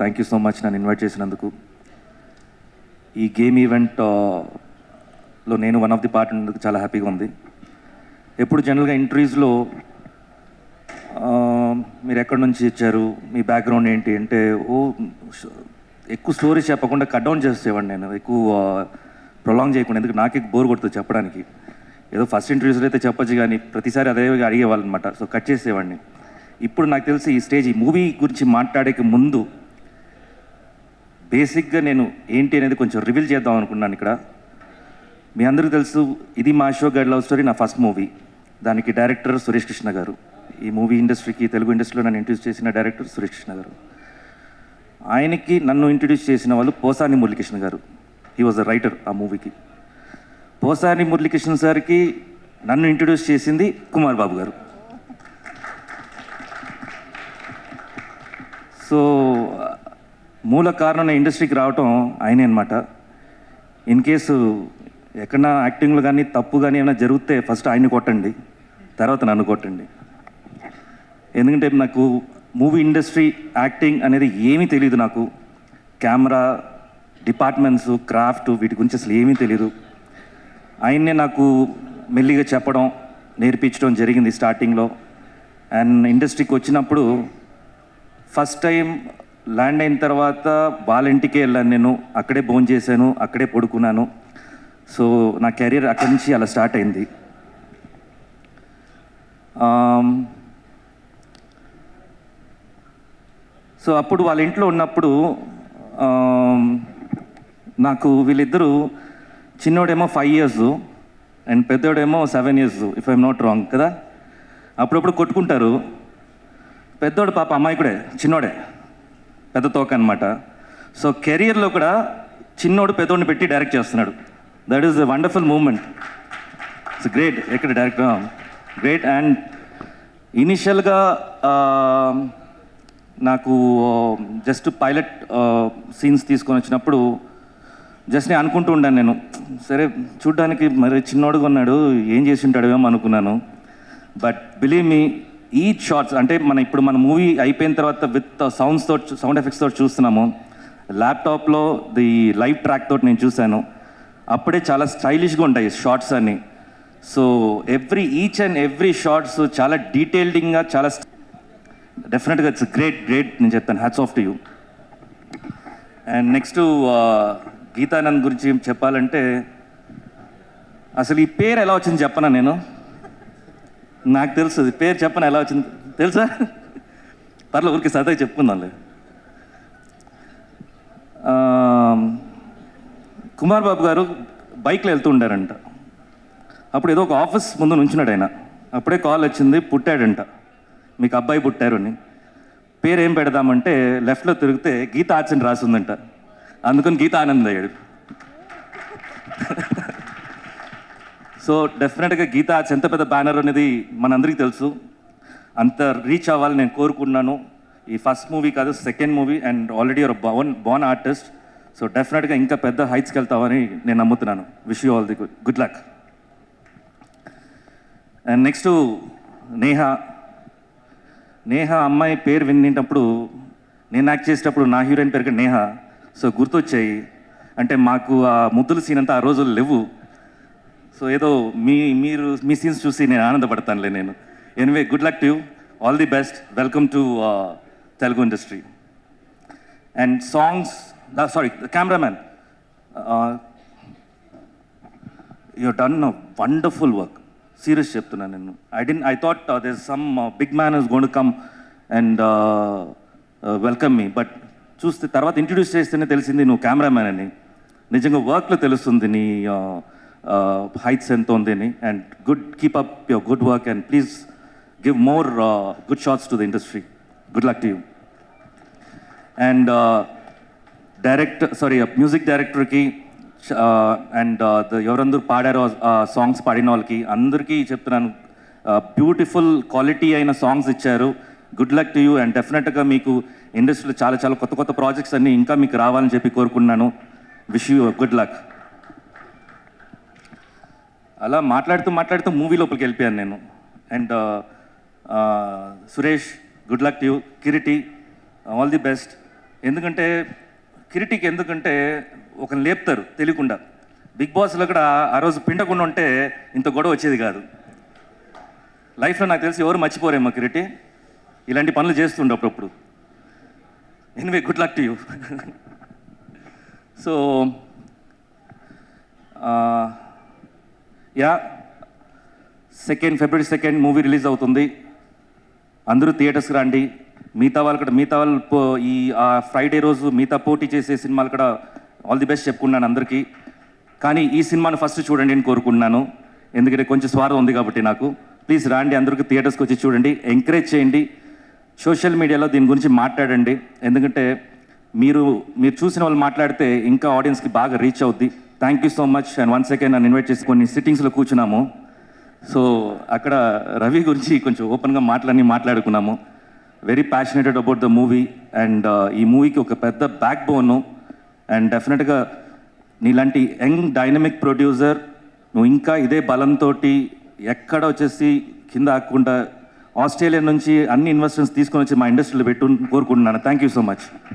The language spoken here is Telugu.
థ్యాంక్ యూ సో మచ్ నన్ను ఇన్వైట్ చేసినందుకు. ఈ గేమ్ ఈవెంట్లో నేను వన్ ఆఫ్ ది పార్ట్ ఉన్నందుకు చాలా హ్యాపీగా ఉంది. ఎప్పుడు జనరల్గా ఇంటర్వ్యూస్లో మీరు ఎక్కడి నుంచి ఇచ్చారు, మీ బ్యాక్గ్రౌండ్ ఏంటి అంటే ఎక్కువ స్టోరీస్ చెప్పకుండా కట్ డౌన్ చేసేవాడిని. నేను ఎక్కువ ప్రొలాంగ్ చేయకుండా, ఎందుకు నాకే బోర్ కొడుతుంది చెప్పడానికి. ఏదో ఫస్ట్ ఇంటర్వ్యూస్లో అయితే చెప్పచ్చు కానీ ప్రతిసారి అదే అడిగేవాళ్ళు అనమాట. సో కట్ చేసేవాడిని. ఇప్పుడు నాకు తెలిసి ఈ స్టేజ్, ఈ మూవీ గురించి మాట్లాడేకి ముందు బేసిక్గా నేను ఏంటి అనేది కొంచెం రివీల్ చేద్దాం అనుకున్నాను. ఇక్కడ మీ అందరికీ తెలుసు, ఇది మా అశోక్ గైడ్ లవ్ స్టోరీ నా ఫస్ట్ మూవీ. దానికి డైరెక్టర్ సురేష్ కృష్ణ గారు. ఈ మూవీ ఇండస్ట్రీకి, తెలుగు ఇండస్ట్రీలో నన్ను ఇంట్రడ్యూస్ చేసిన డైరెక్టర్ సురేష్ కృష్ణ గారు. ఆయనకి నన్ను ఇంట్రడ్యూస్ చేసిన వాళ్ళు పోసాని మురళీకృష్ణ గారు. హీ వాజ్ ద రైటర్ ఆ మూవీకి. పోసాని మురళీకృష్ణ సార్కి నన్ను ఇంట్రడ్యూస్ చేసింది కుమార్ బాబు గారు. సో మూల కారణం ఇండస్ట్రీకి రావటం ఆయనే అనమాట. ఇన్ కేసు ఎక్కడన్నా యాక్టింగ్లో కానీ తప్పు కానీ ఏమైనా జరిగితే ఫస్ట్ ఆయన్ని కొట్టండి, తర్వాత నన్ను కొట్టండి. ఎందుకంటే నాకు మూవీ ఇండస్ట్రీ, యాక్టింగ్ అనేది ఏమీ తెలియదు. నాకు కెమెరా, డిపార్ట్మెంట్స్, క్రాఫ్ట్ వీటి గురించి అసలు ఏమీ తెలియదు. ఆయన్నే నాకు మెల్లిగా చెప్పడం, నేర్పించడం జరిగింది స్టార్టింగ్లో. అండ్ ఇండస్ట్రీకి వచ్చినప్పుడు ఫస్ట్ టైం ల్యాండ్ అయిన తర్వాత వాళ్ళ ఇంటికే వెళ్ళాను. నేను అక్కడే భోజనం చేశాను, అక్కడే పడుకున్నాను. సో నా కెరీర్ అక్కడి నుంచి అలా స్టార్ట్ అయింది. సో అప్పుడు వాళ్ళ ఇంట్లో ఉన్నప్పుడు నాకు వీళ్ళిద్దరూ, చిన్నోడేమో 5 years అండ్ పెద్దోడేమో 7 years, if I'm not wrong కదా. అప్పుడప్పుడు కొట్టుకుంటారు. పెద్దోడు పాప అమ్మాయికుడే, చిన్నోడే పెద్ద తోక అనమాట. సో కెరియర్లో కూడా చిన్నోడు పెద్దోడిని పెట్టి డైరెక్ట్ చేస్తున్నాడు. That is a wonderful moment. It's great. ఎక్కడ డైరెక్టర్ గ్రేట్. అండ్ ఇనిషియల్గా నాకు జస్ట్ పైలట్ సీన్స్ తీసుకొని వచ్చినప్పుడు జస్ట్ నేను అనుకుంటూ ఉండాను, నేను సరే చూడ్డానికి మరి చిన్నోడుగా ఉన్నాడు, ఏం చేసి ఉంటాడేమో అనుకున్నాను. బట్ బిలీవ్ మీ, ఈ షార్ట్స్ అంటే ఇప్పుడు మన మూవీ అయిపోయిన తర్వాత విత్ సౌండ్ ఎఫెక్ట్స్ తోటి చూస్తున్నాము. ల్యాప్టాప్లో ది లైవ్ ట్రాక్ తోటి నేను చూశాను. అప్పుడే చాలా స్టైలిష్గా ఉంటాయి షార్ట్స్ అన్ని. So each and every shorts చాలా డీటెయిల్డింగ్గా, చాలా డెఫినెట్గా ఇట్స్ గ్రేట్ నేను చెప్తాను. Hats off to you. And next Geetanand గురించి చెప్పాలంటే, అసలు ఈ పేరు ఎలా వచ్చింది చెప్పనా నేను? నాకు తెలుసు పేరు చెప్పను ఎలా వచ్చింది తెలుసా? పర్లేదు, ఊరికి సరదాగా చెప్పుకుందాంలే. కుమార్ బాబు గారు బైక్లో వెళ్తూ ఉండారంట. అప్పుడు ఏదో ఒక ఆఫీస్ ముందు నుంచున్నాడు ఆయన. అప్పుడే కాల్ వచ్చింది, పుట్టాడంట, మీకు అబ్బాయి పుట్టారు అని. పేరు ఏం పెడదామంటే లెఫ్ట్లో తిరిగితే గీత ఆర్ట్స్ రాసి ఉందంట. అందుకని గీత ఆనంద్ అయ్యాడు. సో డెఫినెట్గా గీత ఆర్ట్స్ ఎంత పెద్ద బ్యానర్ అనేది మనందరికీ తెలుసు. అంత రీచ్ అవ్వాలి నేను కోరుకున్నాను. ఈ ఫస్ట్ మూవీ కాదు, సెకండ్ మూవీ. అండ్ ఆల్రెడీ ఒక బోర్న్ ఆర్టిస్ట్. సో డెఫినెట్గా ఇంకా పెద్ద హైట్స్కి వెళ్తామని నేను నమ్ముతున్నాను. Wish you all the good luck. And next Neha అమ్మాయి పేరు వినేటప్పుడు, నేను యాక్ట్ చేసేటప్పుడు నా హీరోయిన్ పేరు నేహ. సో గుర్తొచ్చాయి. అంటే మాకు ఆ ముద్దుల సీన్ అంతా ఆ రోజులు లేవు. సో ఏదో మీ సీన్స్ చూసి నేను ఆనందపడతానులే నేను. Anyway, good luck to you, all the best, welcome to Telugu industry. And songs, the cameraman, you done a wonderful work. Serious చెప్తున్నాను నేను. I thought there some big man is gone to come and welcome me. But చూస్తే తర్వాత ఇంట్రడ్యూస్ చేస్తేనే తెలిసింది నువ్వు కెమెరామ్యాన్ అని. నిజంగా వర్క్లో తెలుస్తుంది నీ హైట్స్ ఎంత ఉంది అని. And keep up your good work and please give more good shots to the industry. Good luck to you. And music డైరెక్టర్కి అండ్ ఎవరందరూ పాడారో సాంగ్స్ పాడిన వాళ్ళకి అందరికీ చెప్తున్నాను, బ్యూటిఫుల్ క్వాలిటీ అయిన సాంగ్స్ ఇచ్చారు. Good luck to you. And డెఫినెట్గా మీకు ఇండస్ట్రీలో చాలా చాలా కొత్త ప్రాజెక్ట్స్ అన్నీ ఇంకా మీకు రావాలని చెప్పి కోరుకున్నాను. Wish you good luck. అలా మాట్లాడుతూ మూవీ లోపలికి వెళ్ళిపోయాను నేను. And Suresh, good luck to you. Kireeti, all the best. ఎందుకంటే కిరీటికి ఎందుకంటే ఒకరిని లేపుతారు తెలియకుండా. బిగ్ బాస్లో కూడా ఆ రోజు పిండకుండా ఉంటే ఇంత గొడవ వచ్చేది కాదు. లైఫ్లో నాకు తెలిసి ఎవరు మర్చిపోరేమో కిరీటి, ఇలాంటి పనులు చేస్తుండే అప్పుడప్పుడు. Anyway, good luck to you. So yeah, February 2nd movie release అవుతుంది. అందరూ థియేటర్స్కి రండి. మిగతా వాళ్ళు ఈ ఫ్రైడే రోజు మిగతా పోటీ చేసే సినిమాలు కూడా ఆల్ ది బెస్ట్ చెప్పుకున్నాను అందరికీ. కానీ ఈ సినిమాను ఫస్ట్ చూడండి అని కోరుకుంటున్నాను, ఎందుకంటే కొంచెం స్వార్థం ఉంది కాబట్టి నాకు. ప్లీజ్ రండి, అందరికీ థియేటర్స్కి వచ్చి చూడండి, ఎంకరేజ్ చేయండి. సోషల్ మీడియాలో దీని గురించి మాట్లాడండి, ఎందుకంటే మీరు చూసిన వాళ్ళు మాట్లాడితే ఇంకా ఆడియన్స్కి బాగా రీచ్ అవుద్ది. Thank you so much. And once again నన్ను ఇన్వైట్ చేసి కొన్ని సిట్టింగ్స్లో కూర్చున్నాము. సో అక్కడ రవి గురించి కొంచెం ఓపెన్గా మాట్లాడుకున్నాము. Very passionated about the movie. And ఈ మూవీకి ఒక పెద్ద బ్యాక్ బోను. అండ్ డెఫినెట్గా నీలాంటి యంగ్ డైనమిక్ ప్రొడ్యూసర్ నువ్వు ఇంకా ఇదే బలంతో ఎక్కడ వచ్చేసి కింద ఆకుండా ఆస్ట్రేలియా నుంచి అన్ని ఇన్వెస్టర్స్ తీసుకొని వచ్చి మా ఇండస్ట్రీలో పెట్టు కోరుకుంటున్నాను. Thank you so much.